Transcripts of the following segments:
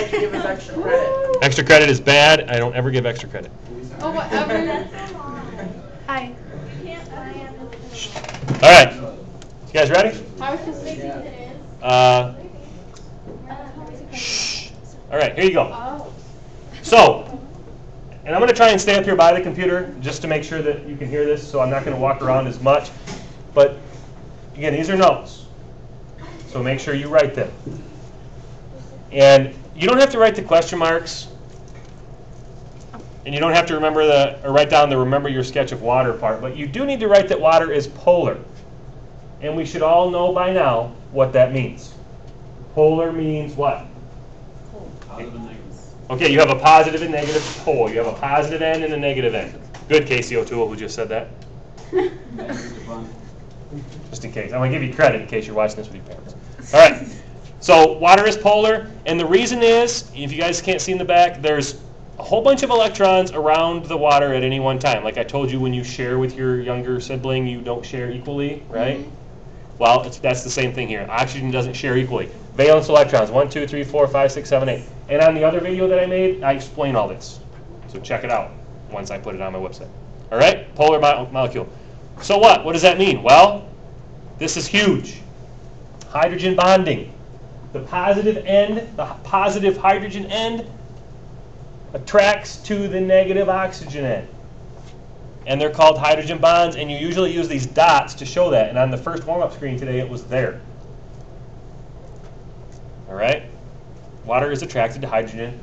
like to give us extra credit. Extra credit is bad. I don't ever give extra credit. Oh, whatever. Hi. All right. You guys ready? Shh. All right, here you go. So, and I'm going to try and stay up here by the computer just to make sure that you can hear this, so I'm not going to walk around as much. But, again, these are notes. So make sure you write them. And you don't have to write the question marks. And you don't have to remember write down the remember your sketch of water part. But you do need to write that water is polar. And we should all know by now what that means. Polar means what? Okay, you have a positive and negative pole. You have a positive end and a negative end. Good, Casey O'Toole, who just said that. Just in case. I'm going to give you credit in case you're watching this with your parents. All right. So water is polar, and the reason is, if you guys can't see in the back, there's a whole bunch of electrons around the water at any one time. Like I told you, when you share with your younger sibling, you don't share equally, right? Mm-hmm. Well, that's the same thing here. Oxygen doesn't share equally. Valence electrons, 1, 2, 3, 4, 5, 6, 7, 8. And on the other video that I made, I explain all this. So check it out once I put it on my website. All right? Polar molecule. So what? What does that mean? Well, this is huge. Hydrogen bonding. The positive end, the positive hydrogen end, attracts to the negative oxygen end. And they're called hydrogen bonds, and you usually use these dots to show that. And on the first warm-up screen today, it was there. All right? Water is attracted to hydrogen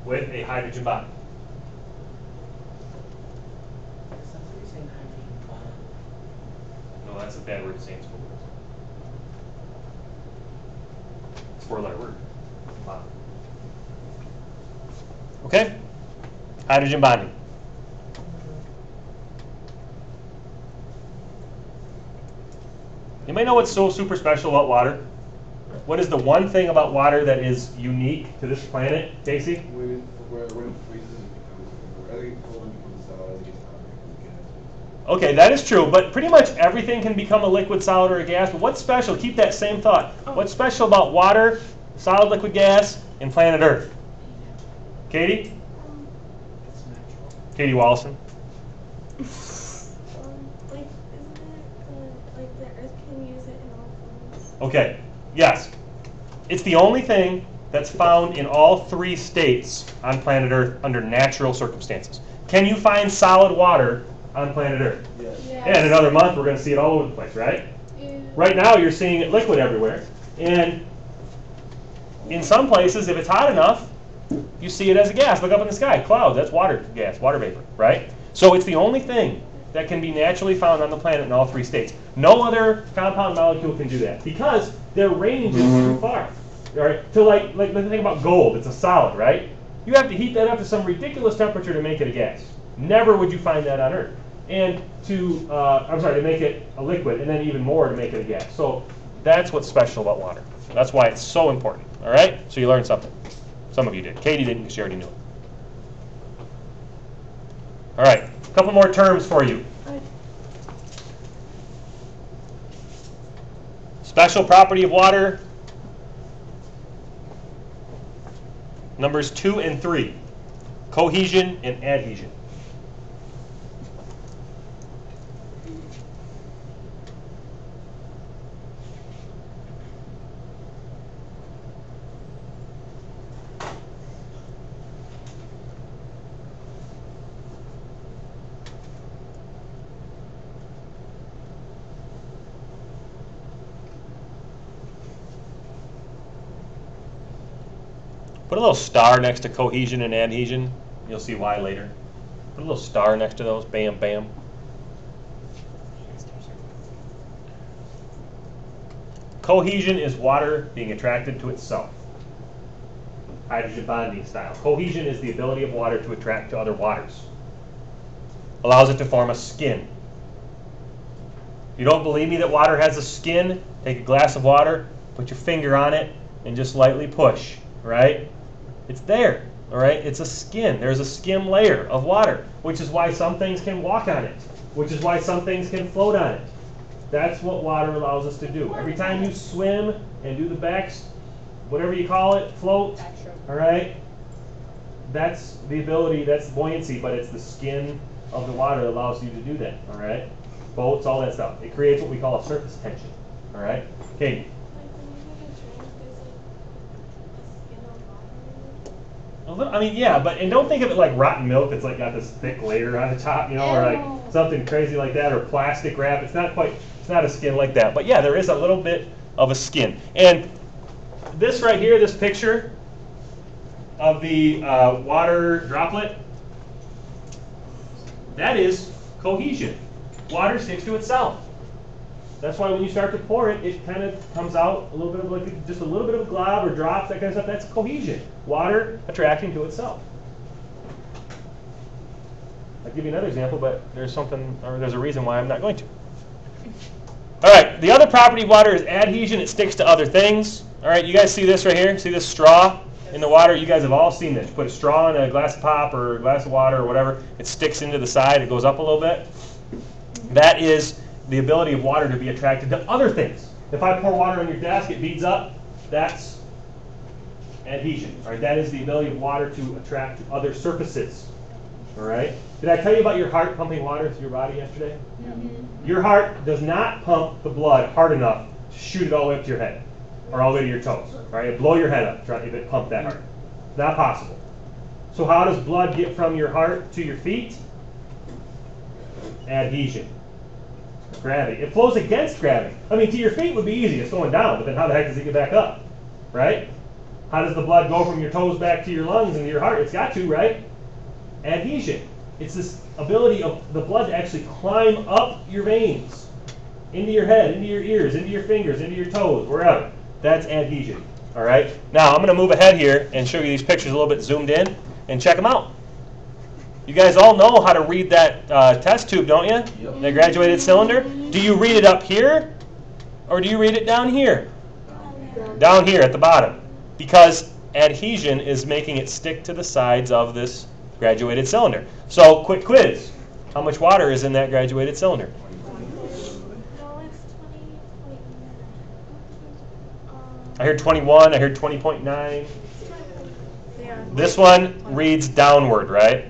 with a hydrogen bond. No, that's a bad word to say in school. It's a four-letter word. Wow. Okay? Hydrogen bonding. You may know what's so super special about water? What is the one thing about water that is unique to this planet, Casey? When it freezes, it becomes really cold and becomes solid. It gets hotter. Okay, that is true, but pretty much everything can become a liquid, solid, or a gas. But what's special? Keep that same thought. What's special about water, solid, liquid, gas, and planet Earth? Katie? Katie Wallison? Okay, yes. It's the only thing that's found in all 3 states on planet Earth under natural circumstances. Can you find solid water on planet Earth? Yes. Yeah, in another month we're going to see it all over the place, right? Yeah. Right now you're seeing it liquid everywhere. And in some places, if it's hot enough, you see it as a gas. Look up in the sky, clouds, that's water gas, water vapor, right? So it's the only thing that can be naturally found on the planet in all 3 states. No other compound molecule can do that because their range is too far. Right? To like think about gold, it's a solid, right? You have to heat that up to some ridiculous temperature to make it a gas. Never would you find that on Earth. And to make it a liquid, and then even more to make it a gas. So that's what's special about water. That's why it's so important. All right? So you learned something. Some of you did. Katie didn't because she already knew it. All right. A couple more terms for you. Special property of water. Numbers 2 and 3. Cohesion and adhesion. Put a little star next to cohesion and adhesion. You'll see why later. Put a little star next to those. Bam, bam. Cohesion is water being attracted to itself. Hydrogen bonding style. Cohesion is the ability of water to attract to other waters. Allows it to form a skin. If you don't believe me that water has a skin, take a glass of water, put your finger on it, and just lightly push, right? It's there, all right? It's a skin. There's a skim layer of water, which is why some things can walk on it, which is why some things can float on it. That's what water allows us to do. Every time you swim and do the backs, whatever you call it, float, all right, that's the ability, that's buoyancy, but it's the skin of the water that allows you to do that, all right? Boats, all that stuff. It creates what we call a surface tension, all right? Katie. I mean, yeah, but and don't think of it like rotten milk that's like got this thick layer on the top, you know, or like something crazy like that, or plastic wrap. It's not a skin like that. But yeah, there is a little bit of a skin. And this right here, this picture of the water droplet, that is cohesion. Water sticks to itself. That's why when you start to pour it, it kind of comes out a little bit of like just a little bit of a glob or drops, that kind of stuff. That's cohesion. Water attracting to itself. I'll give you another example, but there's a reason why I'm not going to. All right, the other property of water is adhesion. It sticks to other things. All right, you guys see this right here? See this straw in the water? You guys have all seen this. Put a straw in a glass of pop or a glass of water or whatever. It sticks into the side. It goes up a little bit. That is the ability of water to be attracted to other things. If I pour water on your desk, it beads up. That's adhesion. All right, that is the ability of water to attract to other surfaces. All right. Did I tell you about your heart pumping water through your body yesterday? Mm-hmm. Your heart does not pump the blood hard enough to shoot it all the way up to your head or all the way to your toes. All right, it'd blow your head up if it pumped that hard. Not possible. So how does blood get from your heart to your feet? Adhesion. Gravity. It flows against gravity. I mean, to your feet would be easy. It's going down, but then how the heck does it get back up? Right? How does the blood go from your toes back to your lungs and to your heart? It's got to, right? Adhesion. It's this ability of the blood to actually climb up your veins, into your head, into your ears, into your fingers, into your toes, wherever. That's adhesion. All right? Now, I'm going to move ahead here and show you these pictures a little bit zoomed in and check them out. You guys all know how to read that test tube, don't you? Yep. The graduated cylinder. Do you read it up here, or do you read it down here? Down here at the bottom. Because adhesion is making it stick to the sides of this graduated cylinder. So, quick quiz. How much water is in that graduated cylinder? I heard 21. I heard 20.9. This one reads downward, right?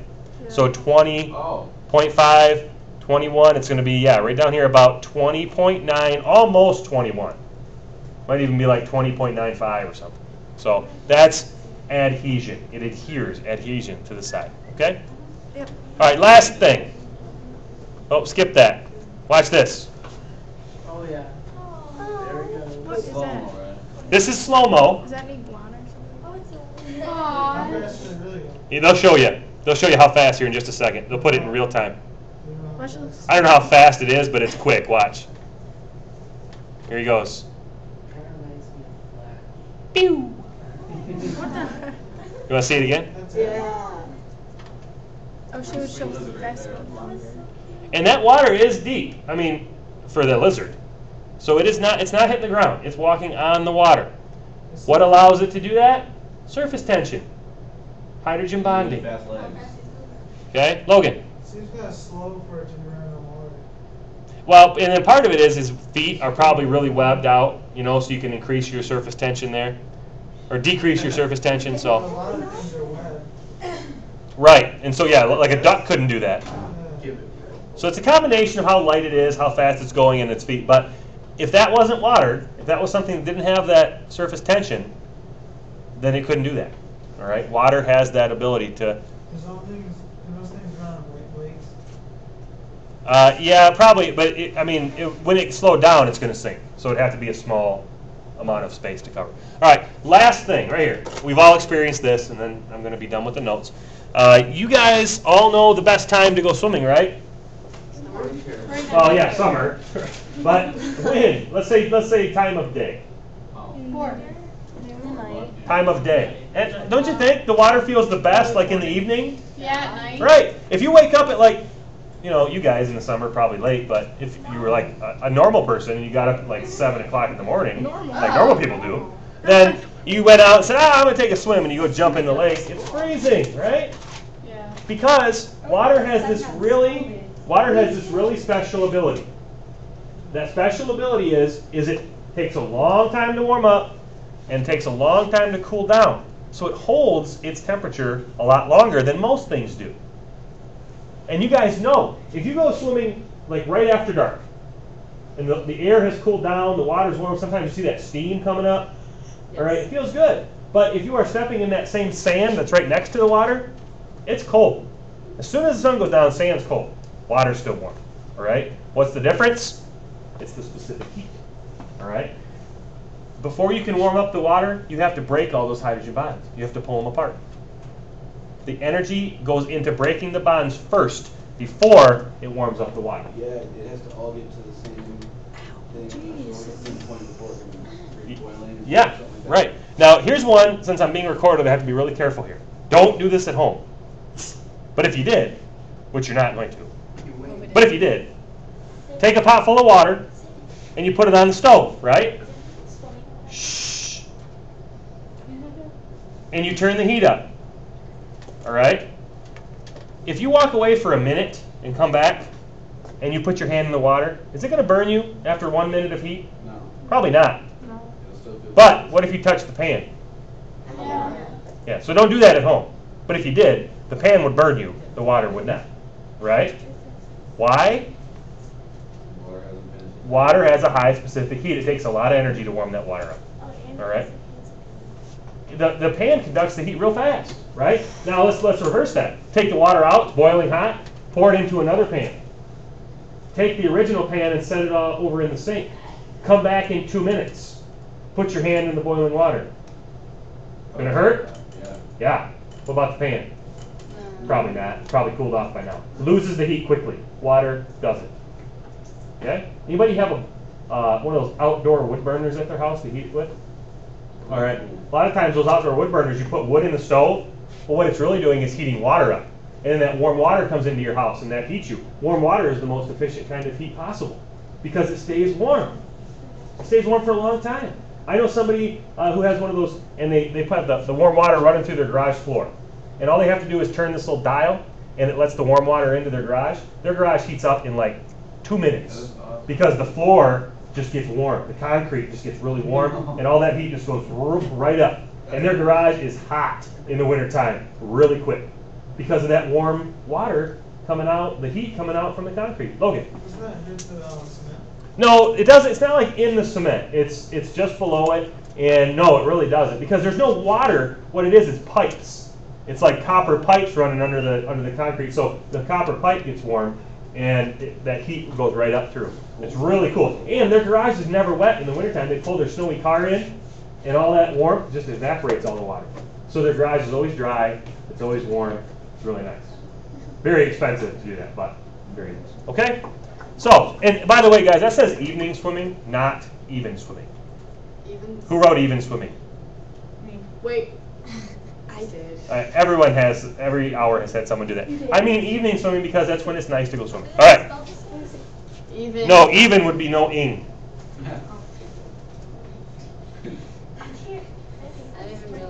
So 20.5, 21, it's going to be, yeah, right down here about 20.9, almost 21. Might even be like 20.95 or something. So that's adhesion. It adheres, adhesion to the side. Okay? Yep. All right, last thing. Oh, skip that. Watch this. Oh, yeah. There we go. What is that? This is slow-mo. Does that need blonde or something? How fast did it really go? Yeah, they'll show you. They'll show you how fast here in just a second. They'll put it in real time. Watch this. I don't know how fast it is, but it's quick. Watch. Here he goes. Pew! What the heck? You want to see it again? Yeah. Oh, she would show us the fast one longer. And that water is deep. I mean, for the lizard. So it's not hitting the ground. It's walking on the water. What allows it to do that? Surface tension. Hydrogen bonding. Fast legs. Okay, Logan. Seems kind of slow for it to be running on water. Well, and then part of it is his feet are probably really webbed out, you know, so you can increase your surface tension there, or decrease your surface tension. A So lot of things are wet. right, and so yeah, like a duck couldn't do that. Yeah. So it's a combination of how light it is, how fast it's going in its feet. But if that wasn't watered, if that was something that didn't have that surface tension, then it couldn't do that. All right, water has that ability to. Those things run on weights. Yeah, probably, but when it slowed down, it's going to sink. So it'd have to be a small amount of space to cover. All right, last thing right here. We've all experienced this, and then I'm going to be done with the notes. You guys all know the best time to go swimming, right? Oh yeah, summer. But when? Let's say time of day. Time of day. And don't you think the water feels the best like in the evening? Yeah, at night. Right. If you wake up at like, you guys in the summer are probably late, but if you were like a normal person and you got up at like 7 o'clock in the morning, like normal people do, then you went out and said, I'm going to take a swim, and you go jump in the lake. It's freezing, right? Yeah. Because water has this really special ability. that special ability is it takes a long time to warm up and takes a long time to cool down. So it holds its temperature a lot longer than most things do. And you guys know, if you go swimming like right after dark, and the air has cooled down, the water's warm, sometimes you see that steam coming up, all right, it feels good. But if you are stepping in that same sand that's right next to the water, it's cold. As soon as the sun goes down, sand's cold. Water's still warm, all right? What's the difference? It's the specific heat, all right? Before you can warm up the water, you have to break all those hydrogen bonds. You have to pull them apart. The energy goes into breaking the bonds first before it warms up the water. Yeah, it has to all get to the same thing. Yeah, right. Now, here's one, since I'm being recorded, I have to be really careful here. Don't do this at home. But if you did, which you're not going to, but if you did, take a pot full of water and you put it on the stove, right? Shh. And you turn the heat up. All right? If you walk away for a minute and come back and you put your hand in the water, is it going to burn you after 1 minute of heat? No. Probably not. No. But what if you touch the pan? Yeah, so don't do that at home. But if you did, the pan would burn you, the water would not. Right? Why? Water has a high specific heat. It takes a lot of energy to warm that water up. All right? The pan conducts the heat real fast, right? Now let's reverse that. Take the water out, it's boiling hot, pour it into another pan. Take the original pan and set it all over in the sink. Come back in 2 minutes. Put your hand in the boiling water. Gonna hurt? Yeah. Yeah. What about the pan? Probably not. It's probably cooled off by now. Loses the heat quickly. Water doesn't. Okay? Anybody have one of those outdoor wood burners at their house to heat it with? All right. A lot of times those outdoor wood burners, you put wood in the stove. Well, what it's really doing is heating water up. And then that warm water comes into your house and that heats you. Warm water is the most efficient kind of heat possible because it stays warm. It stays warm for a long time. I know somebody who has one of those, and they put the warm water running through their garage floor. And all they have to do is turn this little dial, and it lets the warm water into their garage. Their garage heats up in like 2 minutes because the floor just gets warm. The concrete just gets really warm, and all that heat just goes right up. And their garage is hot in the wintertime really quick because of that warm water coming out, the heat coming out from the concrete. Logan? Doesn't that hit the cement? No, it doesn't. It's not like in the cement. It's just below it, and no, it really doesn't because there's no water. What it is pipes. It's like copper pipes running under the concrete. So the copper pipe gets warm, and that heat goes right up through. It's really cool. And their garage is never wet in the wintertime. They pull their snowy car in, and all that warmth just evaporates all the water. So their garage is always dry. It's always warm. It's really nice. Very expensive to do that, but very nice. Okay? So, and by the way, guys, that says evening swimming, not even swimming. Even? Who wrote even swimming? Wait. I did. Everyone has, every hour has had someone do that. I mean evening swimming because that's when it's nice to go swimming. All right. Even. No, even would be no ing.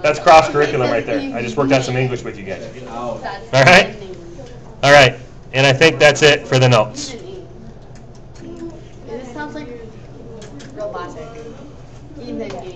That's cross curriculum right there. I just worked on some English with you guys. All right? All right. And I think that's it for the notes. This sounds like robotic. Even.